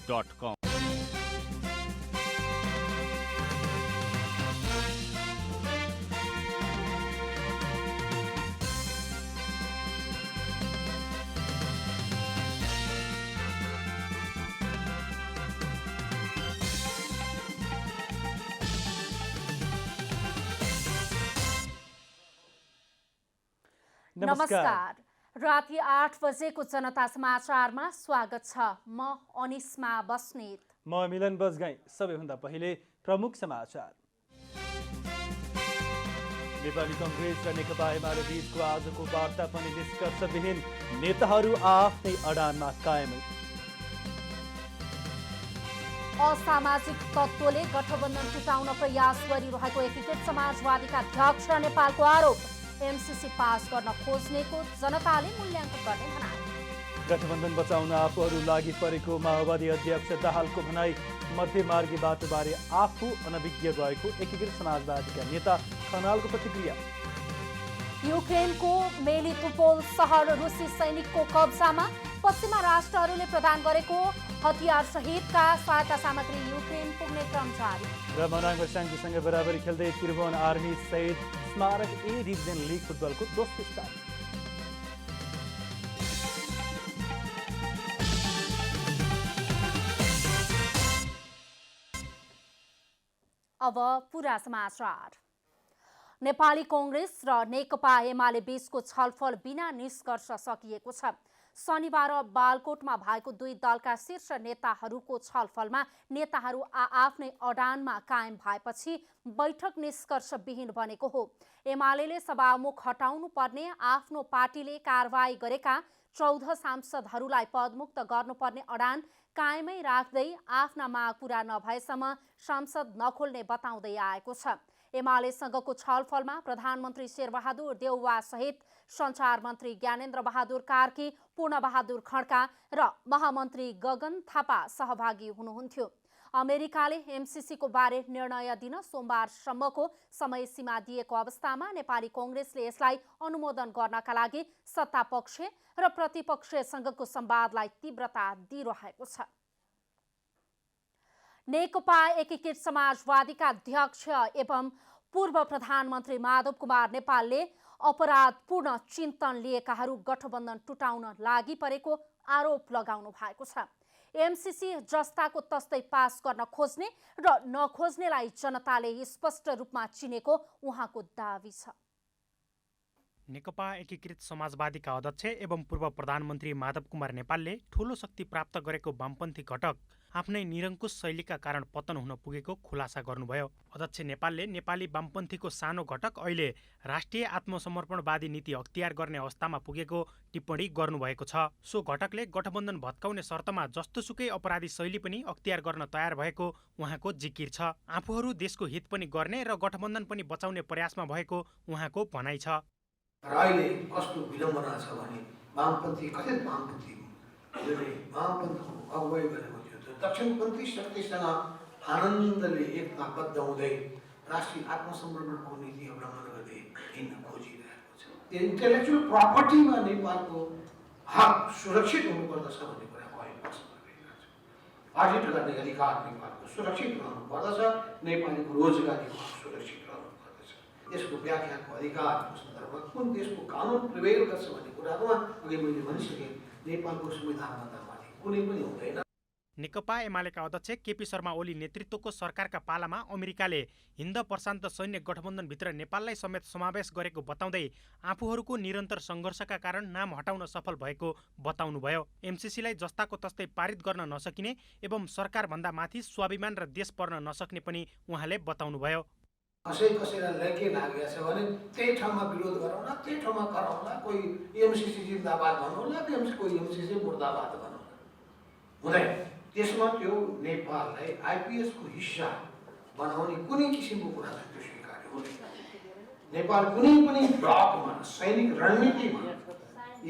www.news.com। नमस्कार। राति 8 बजेको जनता समाचारमा स्वागत छ। म अनिस्मा बस्नेत। म मिलन बजगाई। सबैभन्दा पहिले प्रमुख समाचार। नेपाली कङ्ग्रेस र नेकपा एमाले बीचको आजको वार्ता पनि निष्कर्षविहीन। नेताहरू आफ्नै अडानमा कायमै। असामाजिक तत्त्वले गठबन्धन टुटाउन प्रयास गरिरहेको एकीकृत समाजवादीका अध्यक्ष नेपालको आरोप। एमसीसी पास गर्न खोज्नेको जनताले मूल्याङ्कन गर्ने भनाई। गठबन्धन बचाउन आफूहरू लागि परेको माओवादी अध्यक्ष दाहालको भनाई। मध्यमार्गी बाटोबारे आफू अनभिज्ञ रहेको एकीकृत समाजवादीका नेता खनालको प्रतिक्रिया। युक्रेनको मेलिटोपोल सहर रुसी सैनिकको कब्जामा। पश्चिमा राष्ट्रहरूले प्रदान गरेको हतियार सहितका सहायता सामग्री युक्रेन पुग्ने क्रम जारी। र मनाङमा शान्तिसँग बराबरी खेल्दै त्रिभुवन आर्मी सहित स्मारक ए डिभिजन लिग फुटबलको दोस्रो स्थान। अब पूरा समाचार। नेपाली कङ्ग्रेस र नेकपा एमाले बीचको छलफल बिना निष्कर्ष सकिएको छ। शनिबार बालकोटमा भएको दुई दलका शीर्ष नेताहरूको छलफलमा नेताहरू आफ्नै अडानमा कायम भएपछि बैठक निष्कर्षविहीन बनेको हो। एमाले सभामुख हटाउनु पर्ने, आफ्नो पार्टीले कारवाही गरेका 14 सांसदहरूलाई पदमुक्त गर्नुपर्ने अडान कायमै राख्दै आफ्ना माग पूरा नभएसम्म संसद नखोल्ने बताउँदै आएको छ। एमालेसँगको छलफलमा प्रधानमन्त्री शेरबहादुर देउवा सहित सञ्चार मन्त्री ज्ञानेन्द्र बहादुर कार्की, पूर्णबहादुर खड्का र महामन्त्री गगन थापा सहभागी हुनुहुन्थ्यो। अमेरिकाले एमसीसीको बारे निर्णय दिन सोमबारसम्मको समय सीमा दिएको अवस्थामा नेपाली कङ्ग्रेसले यसलाई अनुमोदन गर्नका लागि सत्तापक्ष र प्रतिपक्षसँगको संवादलाई तीव्रता दिइरहेको छ। नेकपा एकीकृत समाजवादीका अध्यक्ष एवं पूर्व प्रधानमन्त्री माधव कुमार नेपालले अपराधपूर्ण चिन्तन लिएकाहरू गठबन्धन टुटाउन लागि परेको आरोप लगाउनु भएको छ। एमसीसी जस्ताको तस्तै पास गर्न खोज्ने र नखोज्नेलाई जनताले स्पष्ट रूपमा चिनेको उहाँको दाबी छ। नेकपा एकीकृत समाजवादीका अध्यक्ष एवं पूर्व प्रधानमन्त्री माधव कुमार नेपालले ठूलो शक्ति प्राप्त गरेको वामपन्थी घटक आफ्नै निरङ्कुश शैलीका कारण पतन हुन पुगेको खुलासा गर्नुभयो। अध्यक्ष नेपालले नेपाली वामपन्थीको सानो घटक अहिले राष्ट्रिय आत्मसमर्पणवादी नीति अख्तियार गर्ने अवस्थामा पुगेको टिप्पणी गर्नुभएको छ। सो घटकले गठबन्धन भत्काउने शर्तमा जस्तोसुकै अपराधी शैली पनि अख्तियार गर्न तयार भएको उहाँको जिकिर छ। आफूहरू देशको हित पनि गर्ने र गठबन्धन पनि बचाउने प्रयासमा भएको उहाँको भनाइ छ। अहिले कस्तो विडम्बना छ भने वामपन्थी कथित वामपन्थी वामपन्थीको अगुवाई गरेको थियो दक्षिणपन्थी शक्तिसँग आनन्दले एकताबद्ध हुँदै राष्ट्रिय आत्मसमर्पणको नीति अवलम्बन गर्दै हिँड्न खोजिरहेको छ। त्यो इन्टेलेक्चुअल प्रपर्टीमा नेपालको हक सुरक्षित हुनुपर्दछ भन्ने कुरा अहिले प्रश्न गरिरहेको छ। अर्जित गर्ने अधिकार नेपालको सुरक्षित रहनु पर्दछ, नेपालीको रोजगारीको हक सुरक्षित रहनु पर्दछ। यसको व्याख्याको अधिकारको सन्दर्भमा कुन देशको कानुन प्रिभेल गर्छ भन्ने कुरामा अघि मैले भनिसकेँ, नेपालको संविधानभन्दा माथि कुनै पनि हुँदैन। नेकपा एमालेका अध्यक्ष केपी शर्मा ओली नेतृत्वको सरकारका पालामा अमेरिकाले हिन्द प्रशान्त सैन्य गठबन्धनभित्र नेपाललाई समेत समावेश गरेको बताउँदै आफूहरूको निरन्तर सङ्घर्षका कारण नाम हटाउन सफल भएको बताउनुभयो। एमसीसीलाई जस्ताको तस्तै पारित गर्न नसकिने एवं सरकारभन्दा माथि स्वाभिमान र देश पर्न नसक्ने पनि उहाँले बताउनुभयो। कसैलाई लैके लागेको छ भने त्यही ठाउँमा विरोध गरौँला, त्यही ठाउँमा गरौँला, कोही एमसीसी जिन्दाबाद भन्नुहोला, कोही एमसीसी मुर्दाबाद भन्नुहोला, हुँदैन। त्यसमा त्यो नेपाललाई आइपिएसको हिस्सा बनाउने कुनै किसिमको कुरा चाहिँ त्यो स्वीकार्य हुँदैन। नेपाल कुनै पनि ब्लकमा सैनिक रणनीतिमा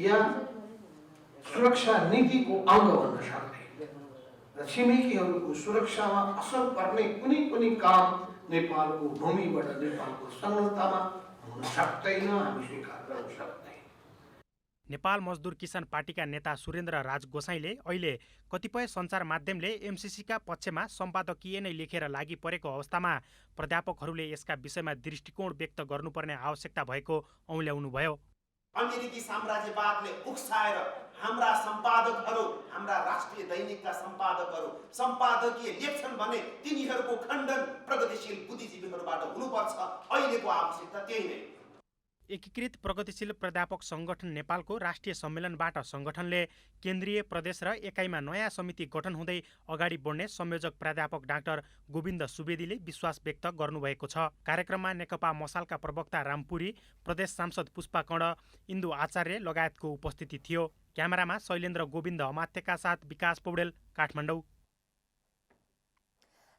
या सुरक्षा नीतिको अङ्ग बन्न सक्दैन र छिमेकीहरूको सुरक्षामा असर पर्ने कुनै पनि काम नेपालको भूमिबाट नेपालको संलग्नतामा हुन सक्दैन, हामी स्वीकार गर्न सक्दैन। नेपाल मजदुर किसान पार्टीका नेता सुरेन्द्र राज गोसाईले अहिले कतिपय सञ्चार माध्यमले एमसिसीका पक्षमा सम्पादकीय नै लेखेर लागि परेको अवस्थामा प्राध्यापकहरूले यसका विषयमा दृष्टिकोण व्यक्त गर्नुपर्ने आवश्यकता भएको औल्याउनुभयो। अमेरिकी साम्राज्यवादले उक्साएर हाम्रा सम्पादकहरू, हाम्रा राष्ट्रिय दैनिकका सम्पादकहरू सम्पादकीय लेख्छन् भने तिनीहरूको खण्डन प्रगतिशील बुद्धिजीवीहरूबाट हुनुपर्छ। अहिलेको आवश्यकता त्यही नै। एकीकृत प्रगतिशील प्राध्यापक सङ्गठन नेपालको राष्ट्रिय सम्मेलनबाट सङ्गठनले केन्द्रीय प्रदेश र एकाइमा नयाँ समिति गठन हुँदै अगाडि बढ्ने संयोजक प्राध्यापक डाक्टर गोविन्द सुवेदीले विश्वास व्यक्त गर्नुभएको छ। कार्यक्रममा नेकपा मसालका प्रवक्ता रामपुरी, प्रदेश सांसद पुष्पा कर्ण, इन्दु आचार्य लगायतको उपस्थिति थियो। क्यामेरामा शैलेन्द्र गोविन्द अमात्यका साथ विकास पौडेल, काठमाडौँ।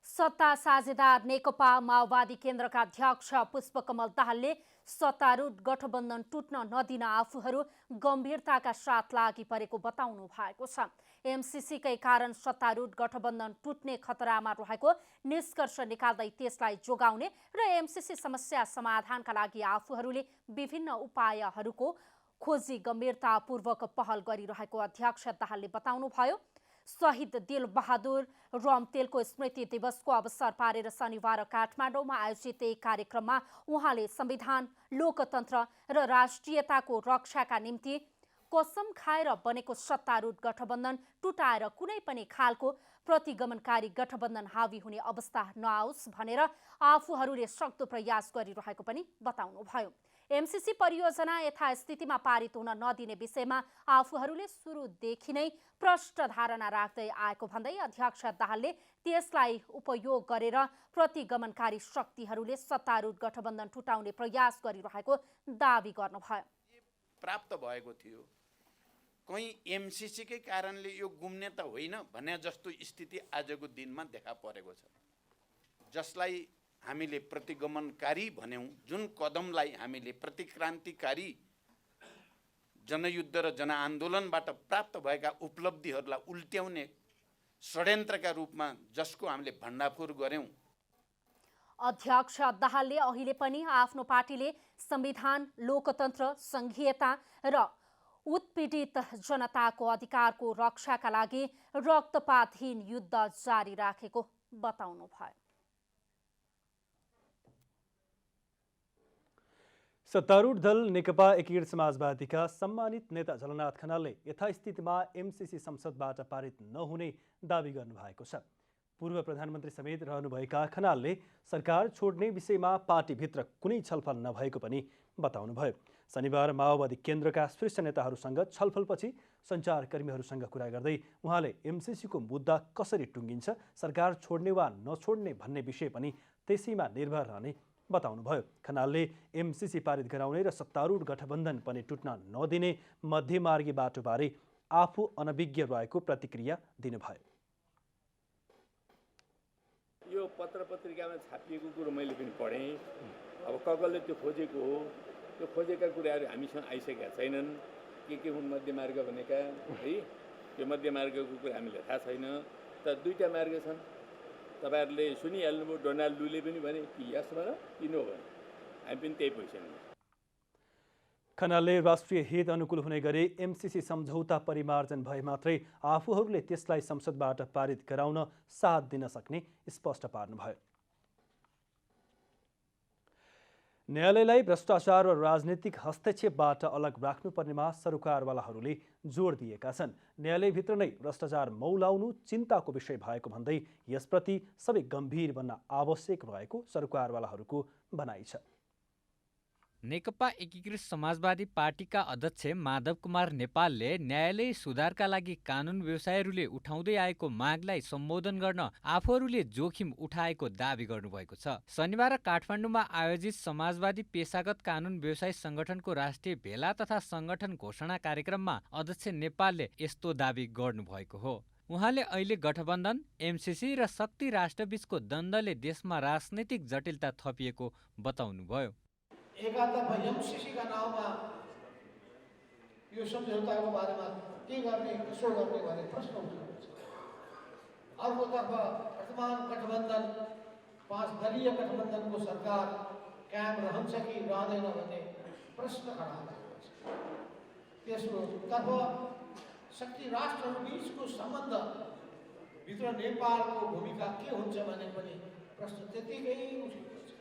सत्ता साझेदार नेकपा माओवादी केन्द्रका अध्यक्ष पुष्पकमल दाहालले सत्तारूढ गठबन्धन टुट्न नदिन आफूहरू गम्भीरताका साथ लागि परेको बताउनु भएको छ। एमसिसीकै कारण सत्तारूढ गठबन्धन टुट्ने खतरामा रहेको निष्कर्ष निकाल्दै त्यसलाई जोगाउने र एमसिसी समस्या समाधानका लागि आफूहरूले विभिन्न उपायहरूको खोजी गम्भीरतापूर्वक पहल गरिरहेको अध्यक्ष दाहालले बताउनुभयो। शहीद दिलबहादुर रम्तेलको स्मृति दिवसको अवसर पारेर शनिबार काठमाडौँमा आयोजित एक कार्यक्रममा उहाँले संविधान, लोकतन्त्र र राष्ट्रियताको रक्षाका निम्ति कसम खाएर बनेको सत्तारूढ गठबन्धन टुटाएर कुनै पनि खालको प्रतिगमनकारी गठबन्धन हावी हुने अवस्था नआओस् भनेर आफूहरूले सक्दो प्रयास गरिरहेको पनि बताउनुभयो। एमसिसी परियोजना यथास्थितिमा पारित हुन नदिने विषयमा आफूहरूले सुरुदेखि नै प्रष्ट धारणा राख्दै आएको भन्दै अध्यक्ष दाहालले त्यसलाई उपयोग गरेर प्रतिगमनकारी शक्तिहरूले सत्तारूढ गठबन्धन टुटाउने प्रयास गरिरहेको दावी गर्नुभयो। प्राप्त भएको थियो, कहीँ एमसिसीकै कारणले यो गुम्ने त होइन भन्ने जस्तो स्थिति आजको दिनमा देखा परेको छ। जसलाई हामीले प्रतिगमनकारी भन्यौँ, जुन कदमलाई हामीले प्रतिक्रान्तिकारी जनयुद्ध र जनआन्दोलनबाट प्राप्त भएका उपलब्धिहरूलाई उल्ट्याउने षड्यन्त्रका रूपमा जसको हामीले भण्डाफोर गर्यौँ। अध्यक्ष दाहालले अहिले पनि आफ्नो पार्टीले संविधान, लोकतन्त्र, संघीयता र उत्पीडित जनताको अधिकारको रक्षाका लागि रक्तपातहीन युद्ध जारी राखेको बताउनुभयो। सत्तारूढ दल नेकपा एकीकृत समाजवादीका सम्मानित नेता झलनाथ खनालले यथास्थितिमा एमसिसी संसदबाट पारित नहुने दावी गर्नुभएको छ। पूर्व प्रधानमन्त्री समेत रहनुभएका खनालले सरकार छोड्ने विषयमा पार्टीभित्र कुनै छलफल नभएको पनि बताउनुभयो। शनिबार माओवादी केन्द्रका शीर्ष नेताहरूसँग छलफलपछि सञ्चारकर्मीहरूसँग कुरा गर्दै उहाँले एमसिसीको मुद्दा कसरी टुङ्गिन्छ, सरकार छोड्ने वा नछोड्ने भन्ने विषय पनि त्यसैमा निर्भर रहने बताउनुभयो। खनालले एमसिसी पारित गराउने र सत्तारूढ गठबन्धन पनि टुट्न नदिने मध्यमार्गी बाटोबारे आफू अनभिज्ञ रहेको प्रतिक्रिया दिनुभयो। यो पत्र पत्रिकामा छापिएको कुरो मैले पनि पढेँ। अब कसले त्यो खोजेको हो, त्यो खोजेका कुराहरू हामीसँग आइसकेका छैनन्। के हुन् मध्यमार्ग भनेका है, त्यो मध्यमार्गको कुरा हामीलाई थाहा छैन। तर दुईटा मार्ग छन्, तपाईहरुले सुनिहाल्नुभयो। डोनाल्ड लुले पनि भने कि यस भन कि नो भन, हामी पनि त्यही पोजिसनमा। खनालले राष्ट्रिय हित अनुकूल हुने गरी एमसिसी सम्झौता परिमार्जन भए मात्रै आफूहरूले त्यसलाई संसदबाट पारित गराउन साथ दिन सक्ने स्पष्ट पार्नुभयो। न्यायालयलाई भ्रष्टाचार र राजनीतिक हस्तक्षेपबाट अलग राख्नुपर्नेमा सरकारवालाहरूले जोड दिएका छन्। न्यायालयभित्र नै भ्रष्टाचार मौलाउनु चिन्ताको विषय भएको भन्दै यसप्रति सबै गम्भीर बन्न आवश्यक रहेको सरकारवालाहरूको भनाइ छ। नेकपा एकीकृत समाजवादी पार्टीका अध्यक्ष माधव कुमार नेपालले न्यायालय सुधारका लागि कानुन व्यवसायीहरूले उठाउँदै आएको मागलाई सम्बोधन गर्न आफूहरूले जोखिम उठाएको दावी गर्नुभएको छ। शनिबार काठमाडौँमा आयोजित समाजवादी पेशागत कानुन व्यवसायी संगठनको राष्ट्रिय भेला तथा संगठन घोषणा कार्यक्रममा अध्यक्ष नेपालले यस्तो दावी गर्नुभएको हो। उहाँले अहिले गठबन्धन, एमसिसी र शक्ति राष्ट्रबीचको द्वन्द्वले देशमा राजनीतिक जटिलता थपिएको बताउनुभयो। एकातर्फ एमसिसीका नाउँमा यो सम्झौताको बारेमा के गर्ने कसो गर्ने भन्ने प्रश्न उठिरहेको छ। अर्कोतर्फ वर्तमान गठबन्धन 5 दलीय गठबन्धनको सरकार कायम रहन्छ कि रहँदैन भन्ने प्रश्न खडा भएको छ। त्यसोतर्फ शक्ति राष्ट्रहरूबीचको सम्बन्धभित्र नेपालको भूमिका के हुन्छ भने पनि प्रश्न त्यतिकै उठेको छ।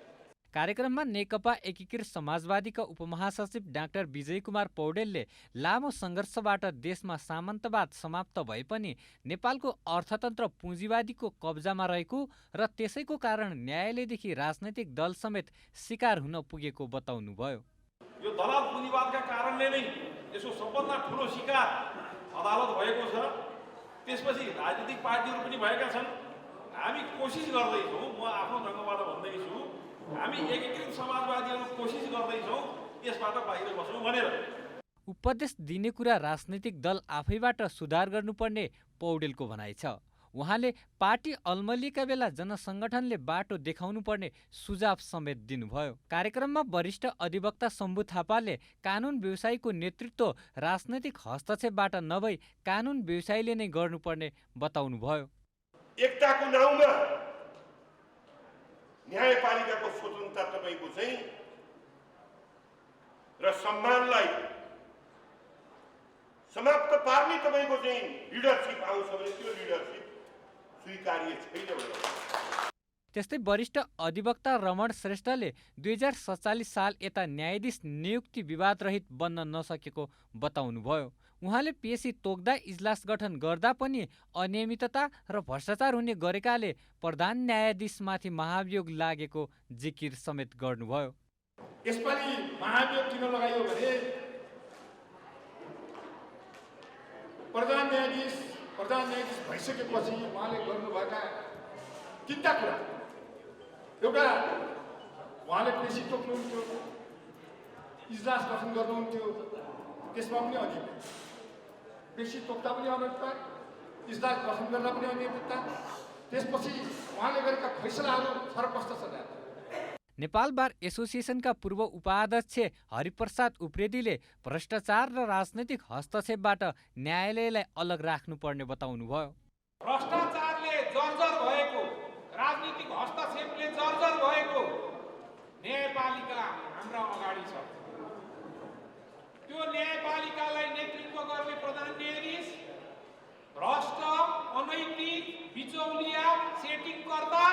कार्यक्रममा नेकपा एकीकृत समाजवादीका उपमहासचिव डाक्टर विजय कुमार पौडेलले लामो सङ्घर्षबाट देशमा सामन्तवाद समाप्त भए पनि नेपालको अर्थतन्त्र पुँजीवादीको कब्जामा रहेको र त्यसैको कारण न्यायालयदेखि राजनैतिक दल समेत शिकार हुन पुगेको बताउनुभयो। यो दलाल पुँजीवादका कारणले नै यसको सबभन्दा ठुलो शिकार अदालत भएको छ। त्यसपछि राजनीतिक पार्टीहरू पनि भएका छन्। हामी कोसिस गर्दैछौँ, म आफ्नो ढङ्गबाट भन्दैछु, हामी एकीकृत समाजवादीहरू कोसिस गर्दैछौँ यसबाट बाहिर बस्नु भनेर। उपदेश दिने कुरा राजनैतिक दल आफैबाट सुधार गर्नुपर्ने पौडेलको भनाइ छ। उहाँले पार्टी अल्मलिएका बेला जनसङ्गठनले बाटो देखाउनु पर्ने सुझाव समेत दिनुभयो। कार्यक्रममा वरिष्ठ अधिवक्ता शम्भु थापाले कानुन व्यवसायीको नेतृत्व राजनैतिक हस्तक्षेपबाट नभई कानुन व्यवसायीले नै गर्नुपर्ने बताउनुभयो। एकताको नाउँमा न्यायपालिकाको स्वतन्त्रता तपाईँको चाहिँ र सम्मानलाई समाप्त पार्ने तपाईँको चाहिँ लिडरसिप आउँछ भने त्यो लिडरसिप स्वीकार्य छैन। त्यस्तै वरिष्ठ अधिवक्ता रमण श्रेष्ठले 2047 साल यता न्यायाधीश नियुक्ति विवाद रहित बन्न नसकेको बताउनुभयो। उहाँले पेशी तोक्दा इजलास गठन गर्दा पनि अनियमितता र भ्रष्टाचार हुने गरेकाले प्रधान न्यायाधीशमाथि महाभियोग लागेको जिकिर समेत गर्नुभयो। यसपालि महाभियोग किन लगाइयो भने प्रधान न्यायाधीश भइसकेपछि उहाँले गर्नुभएका तिनवटा कुरा, एउटा उहाँले पेशी तोक्नुहुन्थ्यो, इजलास गठन गर्नुहुन्थ्यो, त्यसमा पनि अनियमितता, पेशी तोक्दा पनि अनियमितता, इजलास गठन गर्दा पनि अनियमितता, त्यसपछि उहाँले गरेका फैसलाहरू सर्वस्पष्ट छन्। नेपाल बार एसोसिएसनका पूर्व उपाध्यक्ष हरिप्रसाद उप्रेतीले भ्रष्टाचार र राजनैतिक हस्तक्षेपबाट न्यायालयलाई अलग राख्नुपर्ने बताउनुभयो। भ्रष्टाचारले जर्जर भएको, राजनीतिक हस्तक्षेपले जर्जर भएको न्यायपालिका हाम्रा अगाडि छ। त्यो न्यायपालिकालाई नेतृत्व गर्ने प्रधान न्यायाधीश भ्रष्ट, अनैतिक, बिचौलिया, सेटिङकर्ता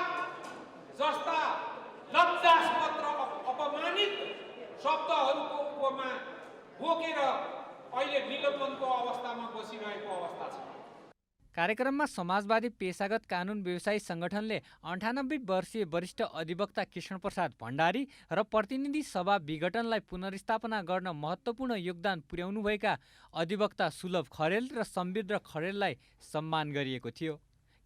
जस्ता लज्जास्पद र अपमानित शब्दहरूको उपमा बोकेर अहिले निलम्बनको अवस्थामा बसिरहेको अवस्था छ। कार्यक्रममा समाजवादी पेशागत कानुन व्यवसायी सङ्गठनले 98 वर्षीय वरिष्ठ अधिवक्ता कृष्णप्रसाद भण्डारी र प्रतिनिधि सभा विघटनलाई पुनर्स्थापना गर्न महत्त्वपूर्ण योगदान पुर्याउनुभएका अधिवक्ता सुलभ खरेल र सम्बिद्र खरेललाई सम्मान गरिएको थियो।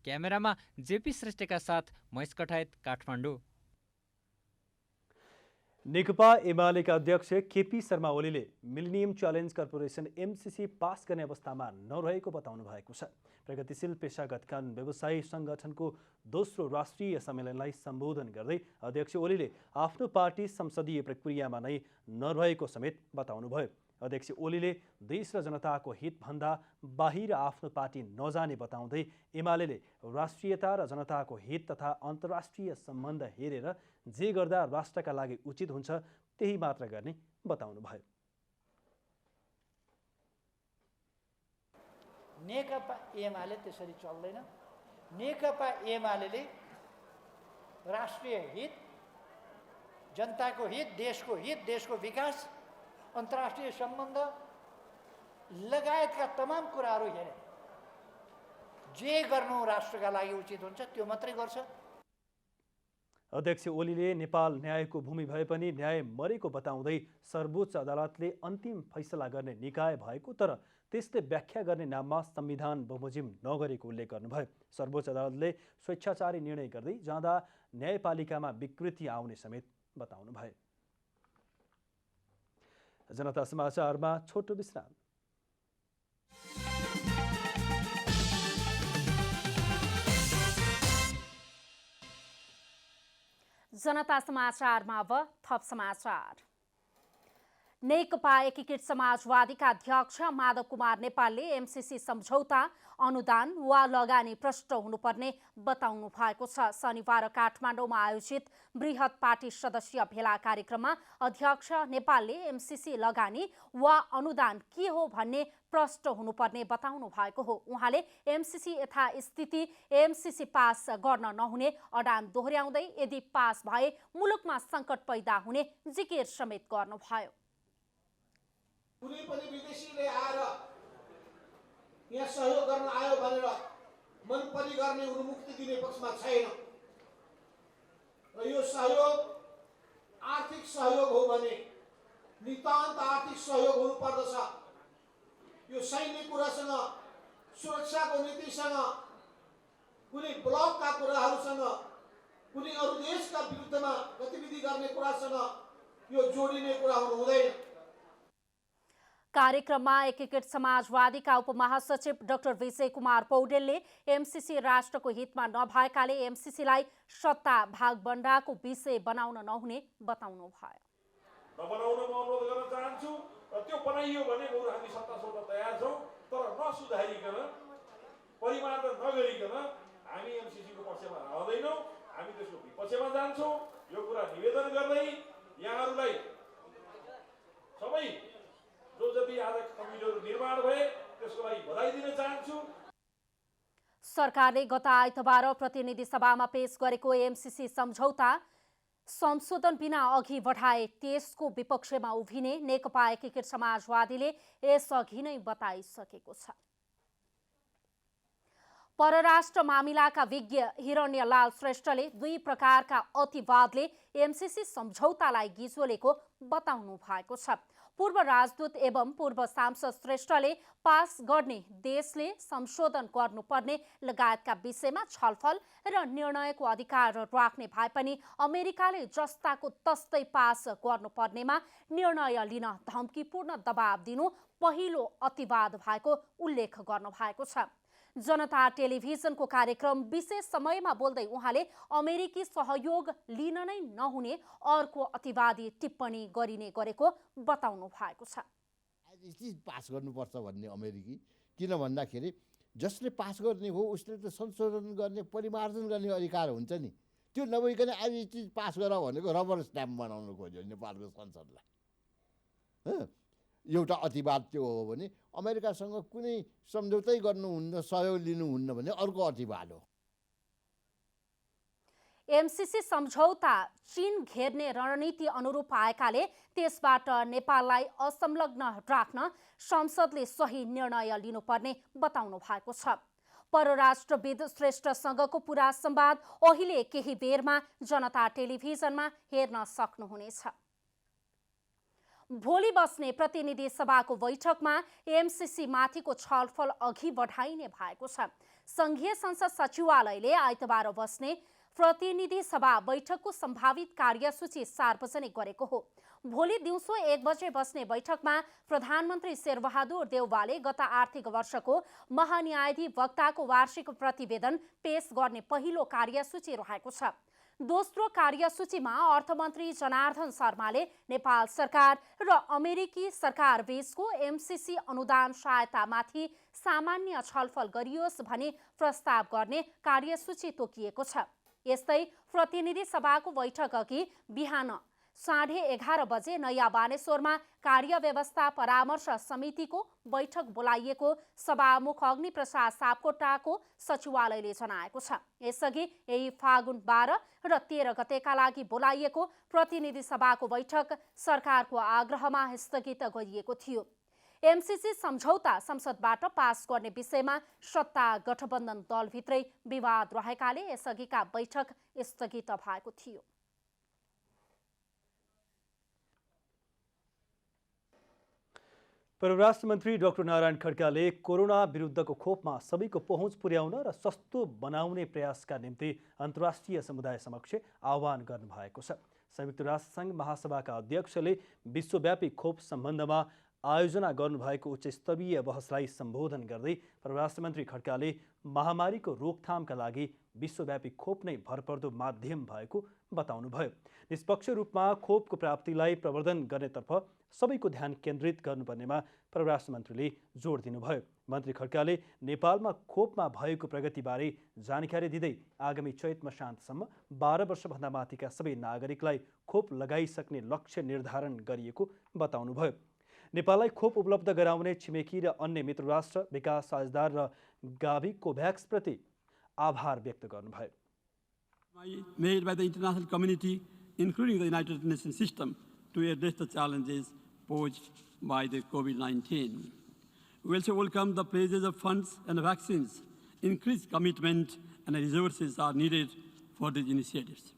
क्यामेरामा जेपी श्रेष्ठका साथ महेश कठायत, काठमाडौँ। नेकपा एमालेका अध्यक्ष केपी शर्मा ओलीले millennium challenge corporation MCC pass गर्ने अवस्थामा नरहेको बताउनु भएको छ। प्रगतिशील पेशागत कानुन व्यवसायी सङ्गठनको दोस्रो राष्ट्रिय सम्मेलनलाई सम्बोधन गर्दै अध्यक्ष ओलीले आफ्नो पार्टी संसदीय प्रक्रियामा नै नरहेको समेत बताउनुभयो। अध्यक्ष ओलीले देश र जनताको हितभन्दा बाहिर आफ्नो पार्टी नजाने बताउँदै एमालेले राष्ट्रियता र जनताको हित तथा अन्तर्राष्ट्रिय सम्बन्ध हेरेर जे गर्दा राष्ट्रका लागि उचित हुन्छ त्यही मात्र गर्ने बताउनुभयो। नेकपा एमाले त्यसरी चल्दैन। नेकपा एमाले राष्ट्रिय हित, जनताको हित, देशको विकास, अन्तर्राष्ट्रिय सम्बन्ध लगायतका तमाम कुराहरू हेरे जे गर्नु राष्ट्रका लागि उचित हुन्छ त्यो मात्रै गर्छ। अध्यक्ष ओलीले नेपाल न्यायको भूमि भए पनि न्याय मरेको बताउँदै सर्वोच्च अदालतले अन्तिम फैसला गर्ने निकाय भएको तर त्यसले व्याख्या गर्ने नाममा संविधान बमोजिम नगरेको उल्लेख गर्नुभयो। सर्वोच्च अदालतले स्वेच्छाचारी निर्णय गर्दै जाँदा न्यायपालिकामा विकृति आउने समेत बताउनुभयो। जनता समाचारमा छोटो विश्राम। जनता समाचारमा अब थप समाचार। नेकपा एकीकृत समाजवादीका अध्यक्ष माधव कुमार नेपालले एमसीसी सम्झौता अनुदान वा लगानी प्रष्ट हुनुपर्ने बताउनु भएको छ। शनिबार काठमाडौँमा आयोजित बृहत पार्टी सदस्य भेला कार्यक्रममा अध्यक्ष नेपालले एमसीसी लगानी वा अनुदान के हो भन्ने प्रष्ट हुनुपर्ने बताउनु भएको हो। उहाँले एमसीसी यथास्थिति एमसीसी पास गर्न नहुने अडान दोहोर्याउँदै यदि पास भए मुलुकमा सङ्कट पैदा हुने जिकिर समेत गर्नुभयो। कुनै पनि विदेशीले आएर यहाँ सहयोग गर्न आयो भनेर मनपरी गर्ने उन्मुक्ति दिने पक्षमा छैन र यो सहयोग आर्थिक सहयोग हो भने नितान्त आर्थिक सहयोग हुनुपर्दछ। यो सैन्य कुरासँग सुरक्षाको नीतिसँग कुनै ब्लकका कुराहरूसँग कुनै अरू देशका विरुद्धमा गतिविधि गर्ने कुरासँग यो जोडिने कुरा हुनु हुँदैन। कार्यक्रममा एकीकृत समाजवादीका उपमहासचिव डाक्टर विजय कुमार पौडेलले एमसीसी राष्ट्रको हितमा नभएकाले एमसीसीलाई सत्ता भागबण्डाको विषय बनाउन नहुने बताउनु भयो। नबनाउन म अनुरोध गर्न चाहन्छु र त्यो बनाइयो भने बरु हामी सत्ता सोध्न तयार छौँ, तर नसुधारिकन परिमार्जन नगरिकन हामी एमसीसीको पक्षमा रहँदैनौँ, हामी त्यसको विपक्षमा जान्छौँ। यो कुरा निवेदन गर्दै यहाँहरूलाई सबै जो जति आज कमिटीहरू निर्माण भए त्यसको लागि बधाई दिन चाहन्छु। सरकारले गत आइतबार प्रतिनिधि सभामा पेश गरेको एमसीसी सम्झौता संशोधन बिना अघि बढाए त्यसको विपक्षमा उभिने नेकपा एकीकृत समाजवादीले यसअघि नै बताइसकेको छ। परराष्ट्र मामिलाका विज्ञ हिरण्यलाल श्रेष्ठले दुई प्रकारका अतिवादले एमसीसी सम्झौतालाई गिजोलेको बताउनु भएको छ। पूर्व राजदूत एवं पूर्व सांसद श्रेष्ठले पास गर्ने देशले संशोधन गर्नुपर्ने लगायतका विषयमा छलफल र निर्णयको अधिकार राख्ने भए पनि अमेरिकाले जस्ताको तस्तै पास गर्नुपर्नेमा निर्णय लिन धम्कीपूर्ण दबाब दिनु पहिलो अतिवाद भएको उल्लेख गर्नु भएको छ। जनता टेलिभिजनको कार्यक्रम विशेष समयमा बोल्दै उहाँले अमेरिकी सहयोग लिन नै नहुने अर्को अतिवादी टिप्पणी गरिने गरेको बताउनु भएको छ। पास गर्नुपर्छ भन्ने अमेरिकी किन भन्दाखेरि जसले पास गर्ने हो उसले त संशोधन गर्ने परिमार्जन गर्ने अधिकार हुन्छ नि। त्यो नभइकन आज यो चिज पास गर भनेको रबर स्ट्याम्प बनाउनु खोज्यो नेपालको संसदलाई। एउटा अतिवाद त्यो हो भने अमेरिकासँग कुनै सम्झौतै गर्नुहुन्न, सहयोग लिनुहुन्न भने अर्को अतिवाद हो। एमसीसी सम्झौता चीन घेर्ने रणनीति अनुरूप आएकाले त्यसबाट नेपाललाई असंलग्न राख्न संसदले सही निर्णय लिनुपर्ने बताउनु भएको छ। परराष्ट्रविद श्रेष्ठसँगको पुरा संवाद अहिले केही बेरमा जनता टेलिभिजनमा हेर्न सक्नुहुनेछ। भोलि बस्ने प्रतिनिधि सभाको बैठकमा एमसीसी माथिको छलफल अघि बढाइने भएको छ। संघीय संसद सचिवालयले आइतबार बस्ने प्रतिनिधि सभा बैठकको सम्भावित कार्यसूची सार्वजनिक गरेको हो। भोलि दिउँसो 1 बजे बस्ने बैठकमा प्रधानमन्त्री शेरबहादुर देउवाले गत आर्थिक वर्षको महान्यायाधिवक्ताको वार्षिक प्रतिवेदन पेश गर्ने पहिलो कार्यसूची रहेको छ। दोस्रो कार्यसूचीमा अर्थमन्त्री जनार्दन शर्माले नेपाल सरकार र अमेरिकी सरकार बीचको एमसीसी अनुदान सहायतामाथि सामान्य छलफल गरियोस् भनी प्रस्ताव गर्ने कार्यसूची तोकिएको छ। यस्तै प्रतिनिधि सभाको बैठक अघि बिहान 11:30 बजे नयाँ बानेश्वरमा कार्यव्यवस्था परामर्श समितिको बैठक बोलाइएको सभामुख अग्निप्रसाद सापकोटाको सचिवालयले जनाएको छ। यसअघि यही फागुन 12 र 13 गतेका लागि बोलाइएको प्रतिनिधि सभाको बैठक सरकारको आग्रहमा स्थगित गरिएको थियो। एमसीसी सम्झौता संसदबाट पास गर्ने विषयमा सत्ता गठबन्धन दलभित्रै विवाद रहेकाले यसअघिका बैठक स्थगित भएको थियो। परराष्ट्र मन्त्री डाक्टर नारायण खड्काले कोरोना विरुद्धको खोपमा सबैको पहुँच पुर्याउन र सस्तो बनाउने प्रयासका निम्ति अन्तर्राष्ट्रिय समुदाय समक्ष आह्वान गर्नुभएको छ। संयुक्त राष्ट्रसङ्घ महासभाका अध्यक्षले विश्वव्यापी खोप सम्बन्धमा आयोजना गर्नुभएको उच्चस्तरीय बहसलाई सम्बोधन गर्दै परराष्ट्र मन्त्री खड्काले महामारीको रोकथामका लागि विश्वव्यापी खोप नै भरपर्दो माध्यम भएको बताउनुभयो। निष्पक्ष रूपमा खोपको प्राप्तिलाई प्रवर्धन गर्नेतर्फ सबैको ध्यान केन्द्रित गर्नुपर्नेमा परराष्ट्र मन्त्रीले जोड दिनुभयो। मन्त्री खड्काले नेपालमा खोपमा भएको प्रगतिबारे जानकारी दिँदै आगामी चैत मसान्तसम्म 12 वर्षभन्दा माथिका सबै नागरिकलाई खोप लगाइसक्ने लक्ष्य निर्धारण गरिएको बताउनुभयो। नेपाललाई खोप उपलब्ध गराउने छिमेकी र अन्य मित्र राष्ट्र, विकास साझेदार र गाभी कोभ्याक्सप्रति आभार व्यक्त गर्नुभयो। Made by the international community, including the United Nations system, to address the challenges posed by the COVID-19. We also welcome the pledges of funds and vaccines. Increased commitment and resources are needed for these initiatives.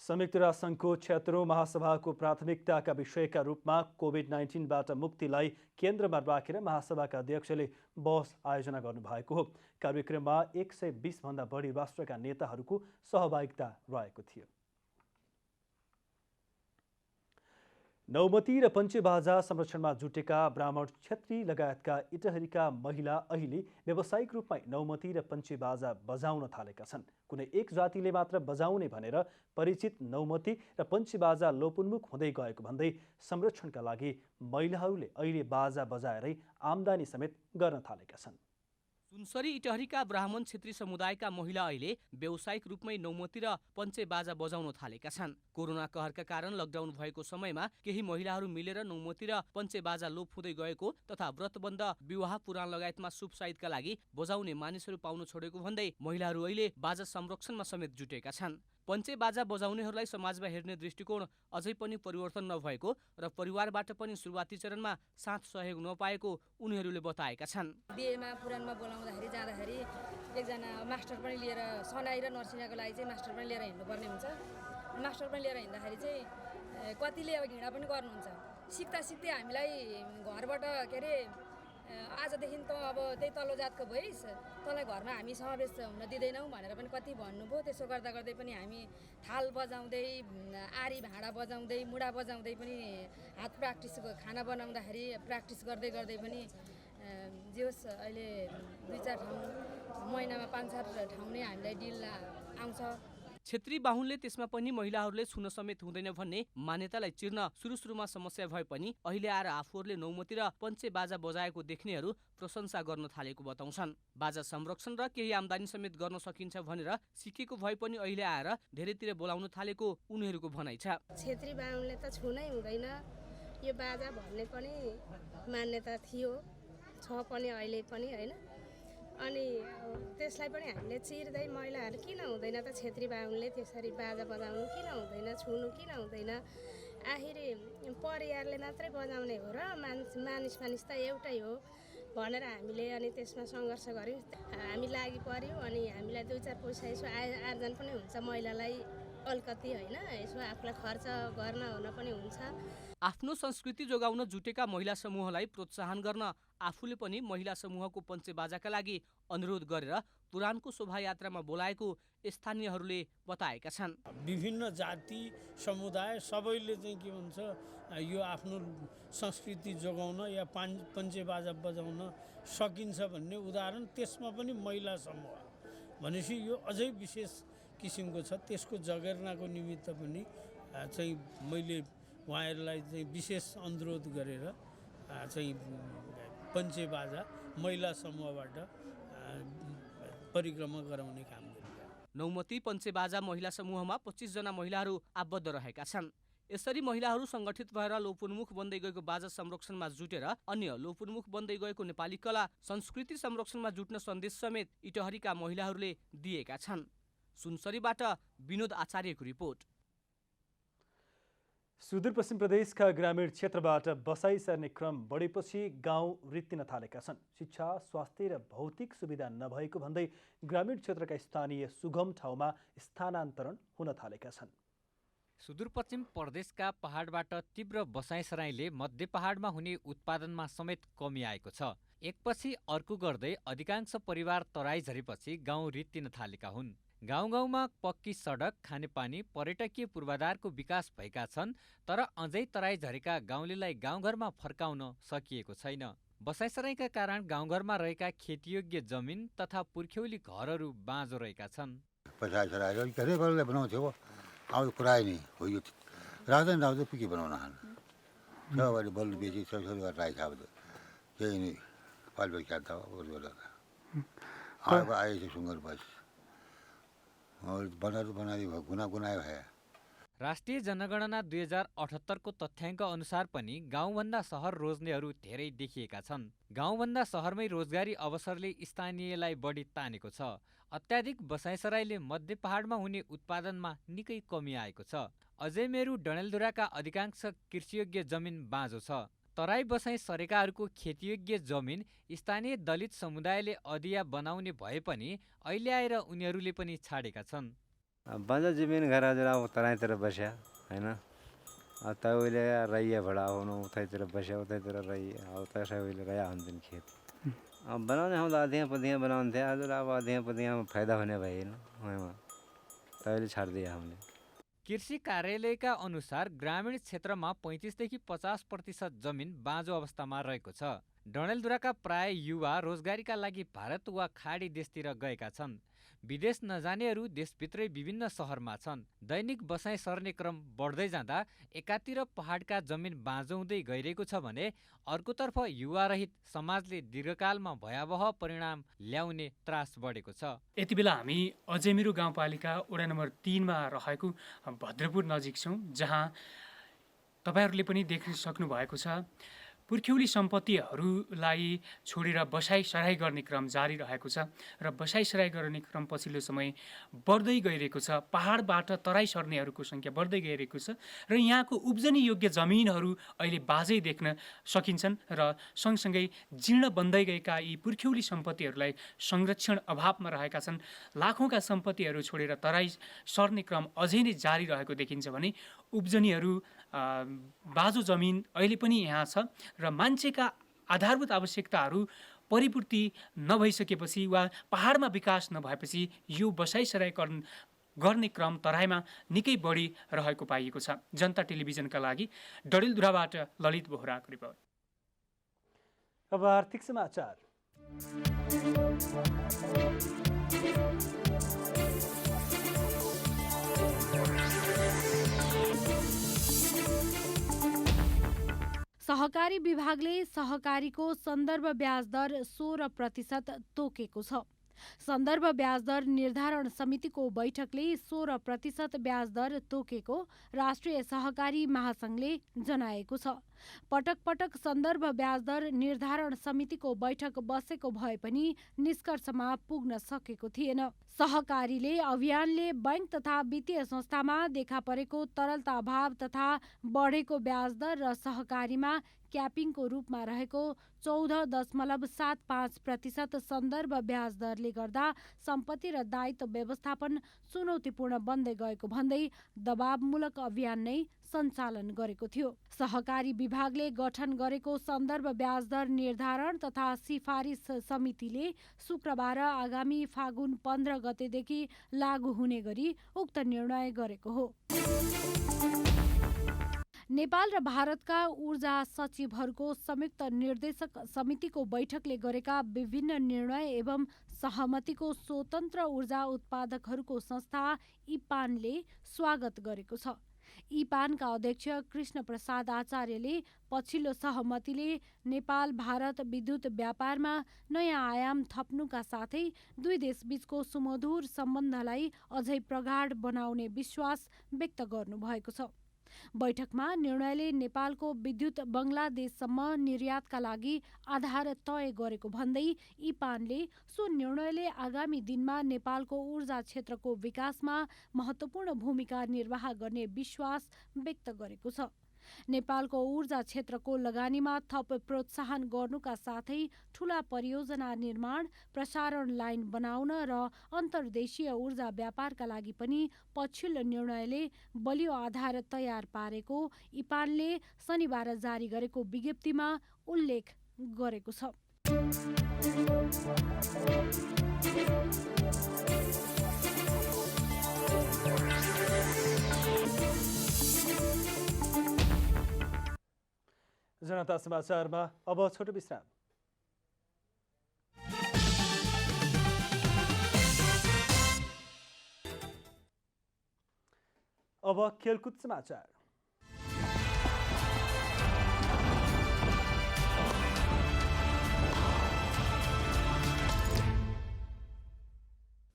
संयुक्त राष्ट्रसङ्घको 76औं महासभाको प्राथमिकताका विषयका रूपमा कोभिड-19बाट मुक्तिलाई केन्द्रमा राखेर महासभाका अध्यक्षले बहस आयोजना गर्नुभएको हो। कार्यक्रममा 120 भन्दा बढी राष्ट्रका नेताहरूको सहभागिता रहेको थियो। नौमती र पञ्चेबाजा संरक्षणमा जुटेका ब्राह्मण, क्षेत्री लगायतका इटहरीका महिला अहिले व्यावसायिक रूपमा नौमती र पञ्चेबाजा बजाउन थालेका छन्। कुनै एक जातिले मात्र बजाउने भनेर परिचित नौमती र पञ्चेबाजा लोपोन्मुख हुँदै गएको भन्दै संरक्षणका लागि महिलाहरूले अहिले बाजा बजाएरै आम्दानी समेत गर्न थालेका छन्। सुनसरी इटहरीका ब्राह्मण क्षेत्री समुदायका महिला अहिले व्यावसायिक रूपमै नौमती र पञ्चेबाजा बजाउन थालेका छन्। कोरोना कहरका कारण लकडाउन भएको समयमा केही महिलाहरू मिलेर नौमती र पञ्चेबाजा लोप हुँदै गएको तथा व्रतबन्ध, विवाह, पुराण लगायतमा शुभ साइतका लागि बजाउने मानिसहरू पाउन छोडेको भन्दै महिलाहरू अहिले बाजा संरक्षणमा समेत जुटेका छन्। पञ्चेबाजा बजाउनेहरूलाई समाजमा हेर्ने दृष्टिकोण अझै पनि परिवर्तन नभएको र परिवारबाट पनि सुरुवाती चरणमा साथ सहयोग नपाएको उनीहरूले बताएका छन्। बिहेमा पुराणमा बोलाउँदाखेरि जाँदाखेरि एकजना मास्टर पनि लिएर सनाई र नर्सिङको लागि चाहिँ मास्टर पनि लिएर हिँड्नुपर्ने हुन्छ। मास्टर पनि लिएर हिँड्दाखेरि चाहिँ कतिले अब घृणा पनि गर्नुहुन्छ। सिक्दा सिक्दै हामीलाई घरबाट के अरे आजदेखि त अब त्यही तल्लो जातको भइस्, तँलाई घरमा हामी समावेश हुन दिँदैनौँ भनेर पनि कति भन्नुभयो। त्यसो गर्दा गर्दै पनि हामी थाल बजाउँदै, आरी भाँडा बजाउँदै, मुढा बजाउँदै पनि हात प्र्याक्टिस, खाना बनाउँदाखेरि प्र्याक्टिस गर्दै गर्दै पनि जे होस् अहिले 2-4 ठाउँ, महिनामा 5-4 ठाउँ नै हामीलाई डिल आउँछ। क्षेत्री बाहुनले त्यसमा पनि महिलाहरूले छुन समेत हुँदैन भन्ने मान्यतालाई चिर्न सुरुमा समस्या भए पनि अहिले आएर आफूहरूले नौमती र पञ्चेबाजा बजाएको देख्नेहरू प्रशंसा गर्न थालेको बताउँछन्। बाजा संरक्षण र केही आम्दानी समेत गर्न सकिन्छ भनेर सिकेको भए पनि अहिले आएर धेरैतिर बोलाउन थालेको उनीहरूको भनाइ छ। क्षेत्री बाहुनले त छुनै हुँदैन, यो बाजा भन्ने पनि मान्यता थियो, छ पनि अहिले पनि होइन। अनि त्यसलाई पनि हामीले चिर्दै महिलाहरू किन हुँदैन त क्षेत्री बाहुनले त्यसरी बाजा बजाउनु किन हुँदैन, छुनु किन हुँदैन, आखिरी परिवारले मात्रै बजाउने हो र मानिस त एउटै हो भनेर हामीले अनि त्यसमा सङ्घर्ष गऱ्यौँ। हामी लागि पर्यो अनि हामीलाई 2-4 पैसा यसो आर्जन पनि हुन्छ, महिलालाई अलिकति होइन, यसो आफूलाई खर्च गर्न हुन पनि हुन्छ। आफ्नो संस्कृति जोगाउन जुटेका महिला समूहलाई प्रोत्साहन गर्न आफूले पनि महिला समूहको पञ्चेबाजाका लागि अनुरोध गरेर पुराणको शोभायात्रामा बोलाएको स्थानीयहरूले बताएका छन्। विभिन्न जाति समुदाय सबैले चाहिँ के भन्छ यो आफ्नो संस्कृति जोगाउन या पञ्चेबाजा बजाउन सकिन्छ भन्ने उदाहरण त्यसमा पनि महिला समूह भनेपछि यो अझै विशेष किसिमको छ। त्यसको जगेर्नाको निमित्त पनि चाहिँ मैले उहाँहरूलाई चाहिँ विशेष अनुरोध गरेर चाहिँ पञ्चेबाजा महिला समूहबाट परिक्रमा गराउने काम गरियो। नौमती पञ्चेबाजा महिला समूहमा 25 जना महिलाहरू आबद्ध रहेका छन्। यसरी महिलाहरू सङ्गठित भएर लोपोन्मुख बन्दै गएको बाजा संरक्षणमा जुटेर अन्य लोपोन्मुख बन्दै गएको नेपाली कला संस्कृति संरक्षणमा जुट्न सन्देश समेत इटहरीका महिलाहरूले दिएका छन्। सुनसरीबाट विनोद आचार्यको रिपोर्ट। सुदूरपश्चिम प्रदेशका ग्रामीण क्षेत्रबाट बसाइ सर्ने क्रम बढेपछि गाउँ रित्तिन थालेका छन्। शिक्षा, स्वास्थ्य र भौतिक सुविधा नभएको भन्दै ग्रामीण क्षेत्रका स्थानीय सुगम ठाउँमा स्थानान्तरण हुन थालेका छन्। सुदूरपश्चिम प्रदेशका पहाडबाट तीव्र बसाइसराईले मध्य पहाडमा हुने उत्पादनमा समेत कमी आएको छ। एकपछि अर्को गर्दै अधिकांश परिवार तराई झरेपछि गाउँ रित्तिन थालेका हुन्। गाउँ गाउँमा पक्की सडक, खानेपानी, पर्यटकीय पूर्वाधारको विकास भएका छन्, तर अझै तराई झरेका गाउँलेलाई गाउँघरमा फर्काउन सकिएको छैन। बसाइसराईका कारण गाउँघरमा रहेका खेतीयोग्य जमिन तथा पुर्ख्यौली घरहरू बाँझो रहेका छन्। बसाइसराई धेरै बलले बनाउँथ्यो अब कुरा नै हो यो राजन राउज के बनाउन हाल सबैले बल्ल बेची सबै गरेर राखेको अब त्यही नै पालबे खाद्दा अब आएछ सुँगर बस बनायो गुनायो भए। राष्ट्रिय जनगणना 2078 को तथ्याङ्क अनुसार पनि गाउँभन्दा सहर रोज्नेहरू धेरै देखिएका छन्। गाउँभन्दा सहरमै रोजगारी अवसरले स्थानीयलाई बढी तानेको छ। अत्याधिक बसाइसराईले मध्य पहाडमा हुने उत्पादनमा निकै कमी आएको छ। अझै मेरू डडेलधुराका अधिकांश कृषियोग्य जमिन बाँझो छ। तराई बसाइ सरेकाहरूको खेतीयोग्य जमिन स्थानीय दलित समुदायले अधिया बनाउने भए पनि अहिले आएर उनीहरूले पनि छाडेका छन्। बाँझो जमिन घर हजुर अब तराईतिर बस्या होइन, अब त उहिले रहिया भडा आउनु उतैतिर बस्या उतैतिर रहिया अब त्यसै उहिले रहिया हुन्छन् खेत। अब बनाउने हम त अधिया पदिया बनाउँथे हजुर, अब अधिया पदियामा फाइदा हुने भएन उहाँमा तैले छाडिदिए हामीले। कृषि कार्यालयका अनुसार ग्रामीण क्षेत्रमा 35 देखि 50% जमिन बाँझो अवस्थामा रहेको छ। डडेलधुराका प्राय युवा रोजगारीका लागि भारत वा खाडी देशतिर गएका छन्। विदेश नजानेहरू देशभित्रै विभिन्न सहरमा छन्। दैनिक बसाइ सर्ने क्रम बढ्दै जाँदा एकातिर पहाडका जमिन बाँझो हुँदै गइरहेको छ भने अर्कोतर्फ युवा रहित समाजले दीर्घकालमा भयावह परिणाम ल्याउने त्रास बढेको छ। यति बेला हामी अजयमेरू गाउँपालिका वडा नम्बर 3 मा रहेको भद्रपुर नजिक छौँ, जहाँ तपाईहरूले पनि देखिसक्नु भएको छ पुर्ख्यौली सम्पत्तिहरूलाई छोडेर बसाइसराई गर्ने क्रम जारी रहेको छ र बसाइसराई गर्ने क्रम पछिल्लो समय बढ्दै गइरहेको छ। पहाडबाट तराई सर्नेहरूको सङ्ख्या बढ्दै गइरहेको छ र यहाँको उब्जनी योग्य जमिनहरू अहिले बाँझै देख्न सकिन्छन् र सँगसँगै जीर्ण बन्दै गएका यी पुर्ख्यौली सम्पत्तिहरूलाई संरक्षण अभावमा रहेका छन्। लाखौँका सम्पत्तिहरू छोडेर तराई सर्ने क्रम अझै नै जारी रहेको देखिन्छ भने उब्जनीहरू बाँझो जमिन अहिले पनि यहाँ छ र मान्छेका आधारभूत आवश्यकताहरू परिपूर्ति नभइसकेपछि वा पहाडमा विकास नभएपछि यो बसाइसराई गर्ने क्रम तराईमा निकै बढी रहेको पाइएको छ। जनता टेलिभिजनका लागि डडेलधुराबाट ललित बोहराको रिपोर्ट। अब आर्थिक समाचार। सहकारी विभागले सहकारीको सन्दर्भ ब्याज दर 16% तोकेको छ। सन्दर्भ ब्याज दर निर्धारण समितिको बैठकले 16% ब्याज दर तोकेको राष्ट्रिय सहकारी महासंघले जनाएको छ। पटक पटक सन्दर्भ ब्याज दर निर्धारण समितिको बैठक बसेको भए पनि निष्कर्षमा पुग्न सकेको थिएन। सहकारीले अभियानले बैंक तथा वित्तीय संस्थामा देखा परेको तरलता अभाव तथा बढेको ब्याज दर र सहकारीमा क्यापिङको रूपमा रहेको 14.75% सन्दर्भ ब्याज दरले गर्दा सम्पत्ति र दायित्व व्यवस्थापन चुनौतीपूर्ण बन्दै गएको भन्दै दबावमूलक अभियान नै सञ्चालन गरेको थियो। सहकारी विभागले गठन गरेको सन्दर्भ ब्याज दर निर्धारण तथा सिफारिस समितिले शुक्रबार आगामी फागुन 15 गतेदेखि लागू हुने गरी उक्त निर्णय गरेको हो। नेपाल र भारतका ऊर्जा सचिवहरूको संयुक्त निर्देशक समितिको बैठकले गरेका विभिन्न निर्णय एवं सहमतिको स्वतन्त्र ऊर्जा उत्पादकहरूको संस्था इपानले स्वागत गरेको छ। इपानका अध्यक्ष कृष्ण प्रसाद आचार्यले पछिल्लो सहमतिले नेपाल भारत विद्युत व्यापारमा नयाँ आयाम थप्नुका साथै दुई देशबीचको सुमधुर सम्बन्धलाई अझै प्रगाढ बनाउने विश्वास व्यक्त गर्नुभएको छ। बैठकमा निर्णयले नेपालको विद्युत बङ्गलादेशसम्म निर्यातका लागि आधार तय गरेको भन्दै इपानले सो निर्णयले आगामी दिनमा नेपालको ऊर्जा क्षेत्रको विकासमा महत्त्वपूर्ण भूमिका निर्वाह गर्ने विश्वास व्यक्त गरेको छ। नेपालको ऊर्जा क्षेत्रको लगानीमा थप प्रोत्साहन गर्नुका साथै ठूला परियोजना निर्माण, प्रसारण लाइन बनाउन र अन्तर्देशीय ऊर्जा व्यापारका लागि पनि पछिल्लो निर्णयले बलियो आधार तयार पारेको इपानले शनिबार जारी गरेको विज्ञप्तिमा उल्लेख गरेको छ। जनता समाचारमा अब छोटो विश्राम। अब खेलकुद समाचार।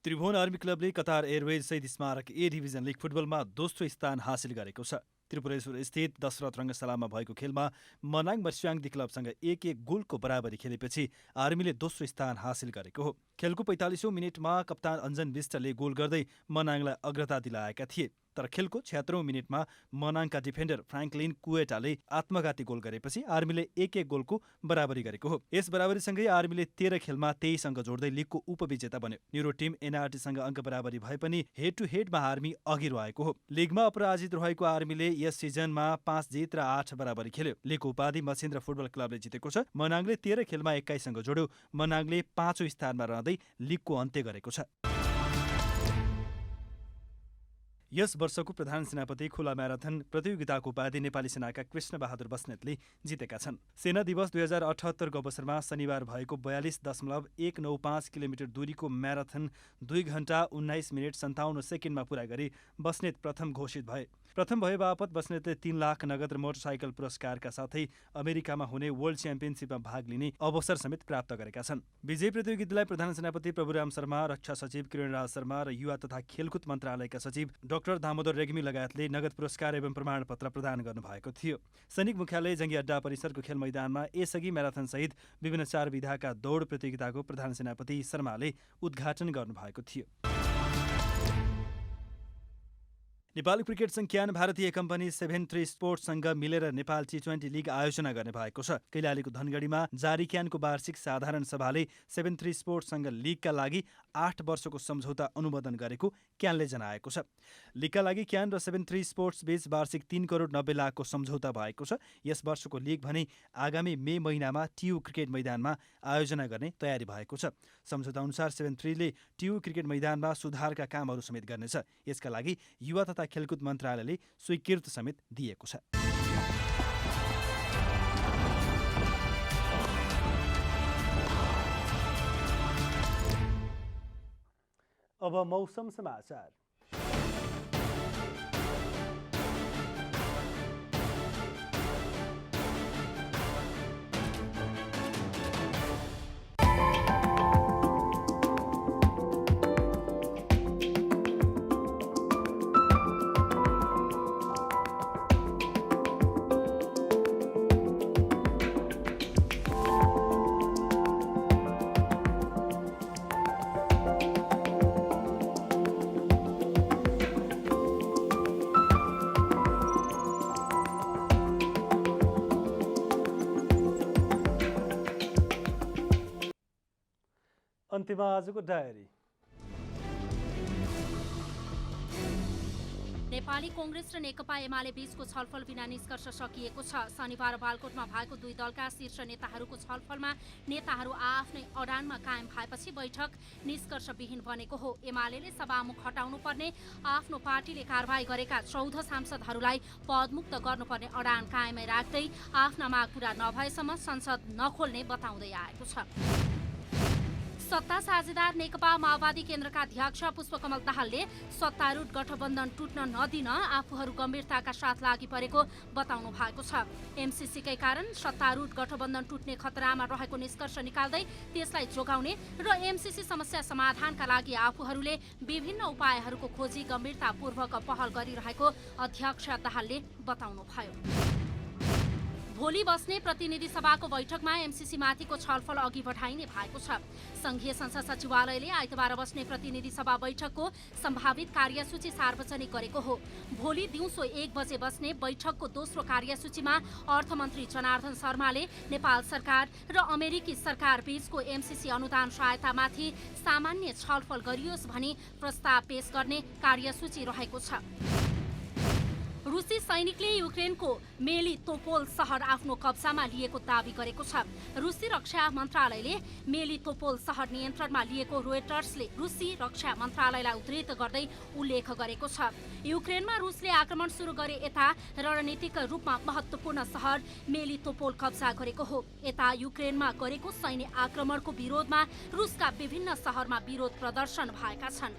त्रिभुवन आर्मी क्लबले कतार एयरवेज सहित स्मारक ए डिभिजन लिग फुटबलमा दोस्रो स्थान हासिल गरेको छ। त्रिपुरेश्वर स्थित दशरथ रङ्गशालामा भएको खेलमा मनाङ मर्स्याङदी क्लबसँग 1-1 गोलको बराबरी खेलेपछि आर्मीले दोस्रो स्थान हासिल गरेको हो। खेलको 45औं मिनेटमा कप्तान अञ्जन विष्टले गोल गर्दै मनाङलाई अग्रता दिलाएका थिए, तर खेलको 76औं मिनेटमा मनाङका डिफेन्डर फ्राङ्कलिन कुएटाले आत्मघाती गोल गरेपछि आर्मीले 1-1 गोलको बराबरी गरेको हो। यस बराबरीसँगै आर्मीले 13 खेलमा 23 अङ्क जोड्दै लिगको उपविजेता बन्यो। न्युरो टिम एनआरटीसँग अङ्क बराबरी भए पनि हेड टु हेडमा आर्मी अघि रहेको हो। लिगमा अपराजित रहेको आर्मीले यस सिजनमा 5 जित र 8 बराबरी खेल्यो। लिगको उपाधि मछिन्द्र फुटबल क्लबले जितेको छ। मनाङले 13 खेलमा 21 अङ्क जोड्यो। मनाङले 5औं स्थानमा रहँदै लिगको अन्त्य गरेको छ। यस वर्षको प्रधान सेनापति खुला म्याराथन प्रतियोगिताको उपाधि नेपाली सेनाका कृष्ण बहादुर बस्नेतले जितेका छन्। सेना दिवस 2078 को अवसरमा शनिबार भएको 42.195 किलोमिटर दूरीको म्याराथन 2 घण्टा 19 मिनेट 57 सेकेन्डमा पुरा गरी बस्नेत प्रथम घोषित भए। प्रथम भए बापत बस्नेतले 3 लाख नगद र मोटरसाइकल पुरस्कारका साथै अमेरिकामा हुने वर्ल्ड च्याम्पियनसिपमा भाग लिने अवसर समेत प्राप्त गरेका छन्। विजयी प्रतियोगितालाई प्रधान सेनापति प्रभुराम शर्मा, रक्षा सचिव किरणराज शर्मा र युवा तथा खेलकुद मन्त्रालयका सचिव डाक्टर दामोदर रेग्मी लगायतले नगद पुरस्कार एवं प्रमाणपत्र प्रदान गर्नुभएको थियो। सैनिक मुख्यालय जङ्गी अड्डा परिसरको खेल मैदानमा यसअघि म्याराथन सहित विभिन्न 4 विधाका दौड प्रतियोगिताको प्रधान सेनापति शर्माले उद्घाटन गर्नुभएको थियो। नेपाल क्रिकेट संज्ञान भारतीय कम्पनी 73 स्पोर्ट्ससँग मिलेर नेपाल T20 लिग आयोजना गर्ने भएको छ। कैलालीको धनगढीमा जारी क्यानको वार्षिक साधारण सभाले 73 स्पोर्ट्ससँग लिगका लागि 8 वर्षको सम्झौता अनुमोदन गरेको क्यानले जनाएको छ। लिगका लागि क्यान र 73 स्पोर्ट्स बीच वार्षिक 3 करोड 90 लाखको सम्झौता भएको छ। यस वर्षको लिग भने आगामी मे महिनामा टियु क्रिकेट मैदानमा आयोजना गर्ने तयारी भएको छ। सम्झौता अनुसार 73 ले टियु क्रिकेट मैदानमा सुधारका कामहरू समेत गर्नेछ। यसका लागि युवा तथा खेलकुद मन्त्रालयले स्वीकृति समेत दिएको छ। अब मौसम समाचार। अन्त्यमा आजको डायरी। नेपाली कांग्रेस र नेकपा एमाले बीचको छलफल बिना निष्कर्ष सकिएको छ। शनिबार बालकोटमा भएको दुई दलका शीर्ष नेताहरूको छलफलमा नेताहरू आफ्नै अडानमा कायम भएपछि बैठक निष्कर्षविहीन बनेको हो। एमालेले सभामुख हटाउनु पर्ने, आफ्नो पार्टीले कारबाही गरेका 14 सांसदहरूलाई पदमुक्त गर्नुपर्ने अडान कायमै राख्दै आफ्ना माग पूरा नभएसम्म संसद नखोल्ने बताउँदै आएको छ। सत्ता साझेदार नेकपा माओवादी केन्द्रका अध्यक्ष पुष्पकमल दाहालले सत्तारूढ गठबन्धन टुट्न नदिन आफूहरू गम्भीरताका साथ लागि परेको बताउनु भएको छ। एमसीसीकै कारण सत्तारूढ गठबन्धन टुट्ने खतरामा रहेको निष्कर्ष निकाल्दै त्यसलाई जोगाउने र एमसीसी समस्या समाधानका लागि आफूहरूले विभिन्न उपायहरूको खोजी गम्भीरतापूर्वक पहल गरिरहेको अध्यक्ष दाहालले बताउनुभयो। भोलि बस्ने प्रतिनिधि सभाको बैठकमा एमसीसी माथिको छलफल अघि बढाइने भएको छ। संघीय संसद सचिवालयले आइतबार बस्ने प्रतिनिधि सभा बैठकको सम्भावित कार्यसूची सार्वजनिक गरेको हो। भोलि दिउँसो 1 बजे बस्ने बैठकको दोस्रो कार्यसूचीमा अर्थमन्त्री जनार्दन शर्माले नेपाल सरकार र अमेरिकी सरकार बीचको एमसीसी अनुदान सहायतामाथि सामान्य छलफल गरियोस् भनी प्रस्ताव पेश गर्ने कार्यसूची रहेको छ। रुसी सैनिकले युक्रेनको मेलितोपोल सहर आफ्नो कब्जामा लिएको दावी गरेको छ। रुसी रक्षा मन्त्रालयले मेलितोपोल सहर नियन्त्रणमा लिएको रोयटर्सले रुसी रक्षा मन्त्रालयलाई उद्धृत गर्दै उल्लेख गरेको छ। युक्रेनमा रुसले आक्रमण सुरु गरे यता रणनीतिक रूपमा महत्त्वपूर्ण सहर मेलितोपोल कब्जा गरेको हो। यता युक्रेनमा गरेको सैन्य आक्रमणको विरोधमा रुसका विभिन्न सहरमा विरोध प्रदर्शन भएका छन्।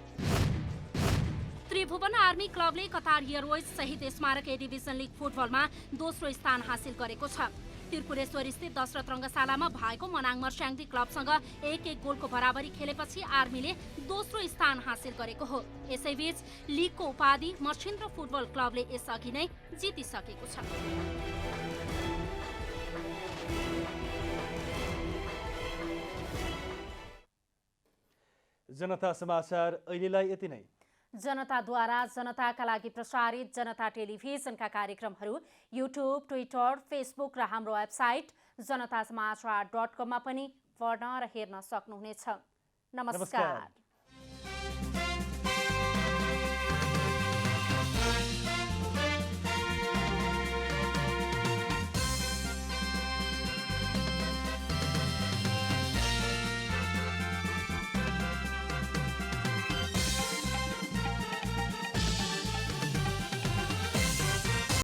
त्रिभुवन आर्मी क्लबले कतार एयरवेज सहित स्मारक ए डिभिजन लिग फुटबलमा दोस्रो स्थान हासिल गरेको छ। त्रिपुरेश्वर स्थित दशरथ रङ्गशालामा भएको मनाङ मर्स्याङ्दी क्लबसँग 1-1 गोलको बराबरी खेलेपछि आर्मीले दोस्रो स्थान हासिल गरेको हो। यसैबीच लिगको उपाधि मर्छिन्द्र फुटबल क्लबले यसअघि नै जितिसकेको छ। जनता समाचार अहिलेलाई यति नै। जनताद्वारा जनताका लागि प्रसारित जनता टेलिभिजनका कार्यक्रमहरू युट्युब, ट्विटर, फेसबुक र हाम्रो वेबसाइट जनतासमाचार.com मा पनि पढ्न र हेर्न सक्नुहुनेछ। नमस्कार।